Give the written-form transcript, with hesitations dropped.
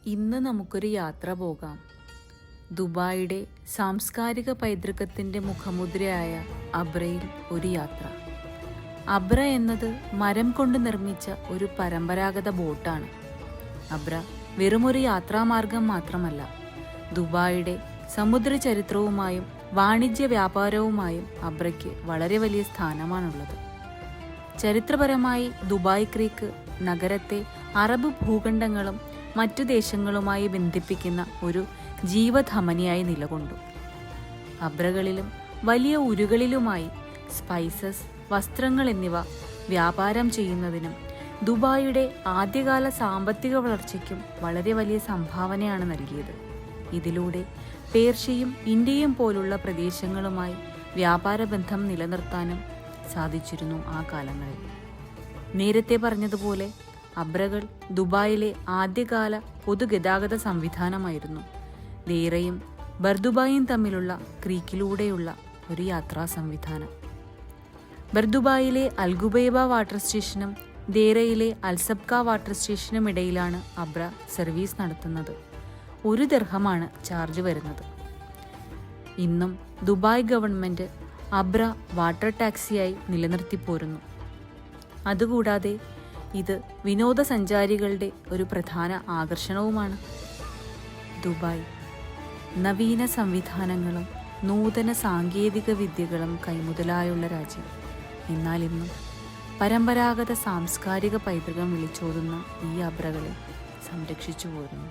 ഇന്ന് നമുക്കൊരു യാത്ര പോകാം. ദുബായിയുടെ സാംസ്കാരിക പൈതൃകത്തിൻ്റെ മുഖമുദ്രയായ അബ്രയിൽ ഒരു യാത്ര. അബ്ര എന്നത് മരം കൊണ്ട് നിർമ്മിച്ച ഒരു പരമ്പരാഗത ബോട്ടാണ്. അബ്ര വെറുമൊരു യാത്രാമാർഗം മാത്രമല്ല, ദുബായിയുടെ സമുദ്ര ചരിത്രവുമായും വാണിജ്യ വ്യാപാരവുമായും അബ്രയ്ക്ക് വളരെ വലിയ സ്ഥാനമാണുള്ളത്. ചരിത്രപരമായി ദുബായ് ക്രീക്ക് നഗരത്തെ അറബ് ഭൂഖണ്ഡങ്ങളും മറ്റു ദേശങ്ങളുമായി ബന്ധിപ്പിക്കുന്ന ഒരു ജീവധമനിയായി നിലകൊണ്ടു. അബ്രകളിലും വലിയ ഉരുകളിലുമായി സ്പൈസസ്, വസ്ത്രങ്ങൾ എന്നിവ വ്യാപാരം ചെയ്യുന്നതിനും ദുബായിയുടെ ആദ്യകാല സാമ്പത്തിക വളർച്ചയ്ക്കും വളരെ വലിയ സംഭാവനയാണ് നൽകിയത്. ഇതിലൂടെ പേർഷ്യയും ഇന്ത്യയും പോലുള്ള പ്രദേശങ്ങളുമായി വ്യാപാര ബന്ധം നിലനിർത്താനും സാധിച്ചിരുന്നു ആ കാലങ്ങളിൽ. നേരത്തെ പറഞ്ഞതുപോലെ അബ്രകൾ ദുബായിലെ ആദ്യകാല പൊതുഗതാഗത സംവിധാനമായിരുന്നു. ദേറയും ബർദുബായും തമ്മിലുള്ള ക്രീക്കിലൂടെയുള്ള ഒരു യാത്രാ സംവിധാനം. ബർദുബായിലെ അൽഗുബൈബ വാട്ടർ സ്റ്റേഷനും ദേറയിലെ അൽസബ്ക വാട്ടർ സ്റ്റേഷനും ഇടയിലാണ് അബ്ര സർവീസ് നടത്തുന്നത്. 1 ദിർഹമാണ് ചാർജ് വരുന്നത്. ഇന്നും ദുബായ് ഗവൺമെൻറ് അബ്ര വാട്ടർ ടാക്സിയായി നിലനിർത്തിപ്പോരുന്നു. അതുകൂടാതെ ഇത് വിനോദസഞ്ചാരികളുടെ ഒരു പ്രധാന ആകർഷണവുമാണ്. ദുബായ് നവീന സംവിധാനങ്ങളും നൂതന സാങ്കേതിക വിദ്യകളും കൈമുതലായുള്ള രാജ്യം. എന്നാൽ ഇന്നും പരമ്പരാഗത സാംസ്കാരിക പൈതൃകം വിളിച്ചോതുന്ന ഈ അബ്രകളെ സംരക്ഷിച്ചു പോരുന്നു.